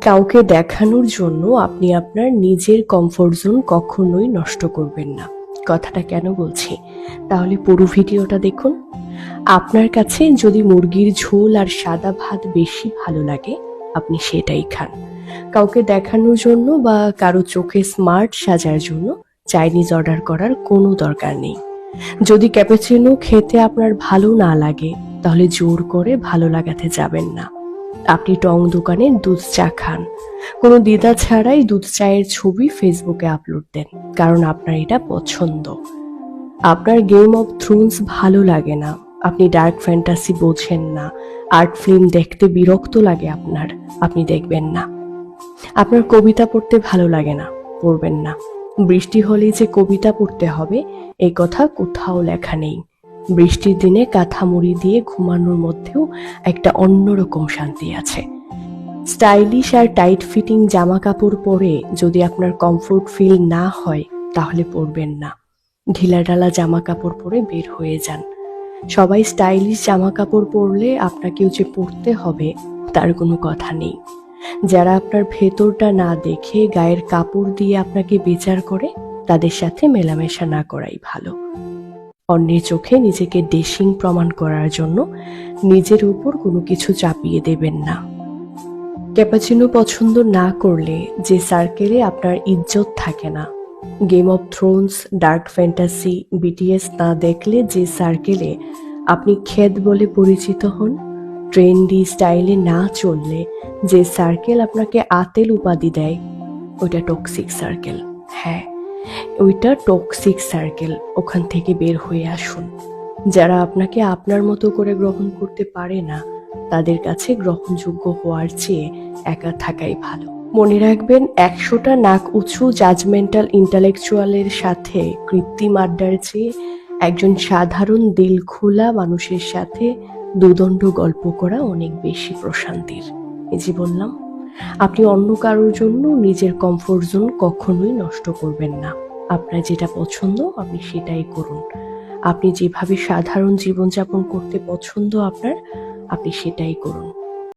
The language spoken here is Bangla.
কাউকে দেখানোর জন্য আপনি আপনার নিজের কমফোর্ট জোন কখনোই নষ্ট করবেন না। কথাটা কেন বলছি, তাহলে পুরো ভিডিওটা দেখুন। আপনার কাছে যদি মুরগির ঝোল আর সাদা ভাত বেশি ভালো লাগে, আপনি সেটাই খান। কাউকে দেখানোর জন্য বা কারো চোখে স্মার্ট সাজার জন্য চাইনিজ অর্ডার করার কোনো দরকার নেই। যদি ক্যাপুচিনো খেতে আপনার ভালো না লাগে, তাহলে জোর করে ভালো লাগাতে যাবেন না। আপনি টং দোকানে দুধ চা খান, কোনো দ্বিধা ছাড়াই দুধ চায়ের ছবি ফেসবুকে আপলোড দেন, কারণ আপনার এটা পছন্দ। আপনার গেম অফ থ্রোনস ভালো লাগে না, আপনি ডার্ক ফ্যান্টাসি বোঝেন না, আর্ট ফিল্ম দেখতে বিরক্ত লাগে আপনার, আপনি দেখবেন না। আপনার কবিতা পড়তে ভালো লাগে না, পড়বেন না। বৃষ্টি হলেই যে কবিতা পড়তে হবে এই কথা কোথাও লেখা নেই। বৃষ্টির দিনে কাঁথা মুড়ি দিয়ে ঘুমানোর মধ্যেও একটা অন্যরকম শান্তি আছে। স্টাইলিশ আর টাইট ফিটিং জামা কাপড় পরে যদি আপনার কমফোর্ট ফিল না হয়, তাহলে পরবেন না। ঢিলাঢালা জামা কাপড় পরে বের হয়ে যান। সবাই স্টাইলিশ জামা কাপড় পরলে আপনাকেও যে পরতে হবে তার কোনো কথা নেই। যারা আপনার ভেতরটা না দেখে গায়ের কাপড় দিয়ে আপনাকে বিচার করে, তাদের সাথে মেলামেশা না করাই ভালো। অন্যের চোখে নিজেকে ডেশিং প্রমাণ করার জন্য নিজের উপর কোনো কিছু চাপিয়ে দেবেন না। ক্যাপাচিনো পছন্দ না করলে যে সার্কেলে আপনার ইজ্জত থাকে না, game of Thrones, dark fantasy, BTS না দেখলে যে সার্কেলে আপনি খেদ বলে পরিচিত হন, ট্রেন্ডি স্টাইলে না চললে যে সার্কেল আপনাকে আতেল উপাধি দেয়, ওইটা টক্সিক সার্কেল। হ্যাঁ, ওইটা টক্সিক সার্কেল। ওখান থেকে বের হয়ে আসুন। যারা আপনাকে আপনার মতো করে গ্রহণ করতে পারে না, তাদের কাছে গ্রহণযোগ্য হওয়ার চেয়ে একা থাকাই ভালো। মনে রাখবেন, 100টা নাক উঁচু জাজমেন্টাল ইন্টালেকচুয়ালের সাথে কৃত্রিম আড্ডার চেয়ে একজন সাধারণ দিল খোলা মানুষের সাথে দুদণ্ড গল্প করা অনেক বেশি প্রশান্তির। এই যে বললাম, আপনি অন্য কারোর জন্য নিজের কমফোর্ট জোন কখনোই নষ্ট করবেন না। আপনার যেটা পছন্দ আপনি সেটাই করুন। আপনি যেভাবে সাধারণ জীবনযাপন করতে পছন্দ আপনার, আপনি সেটাই করুন।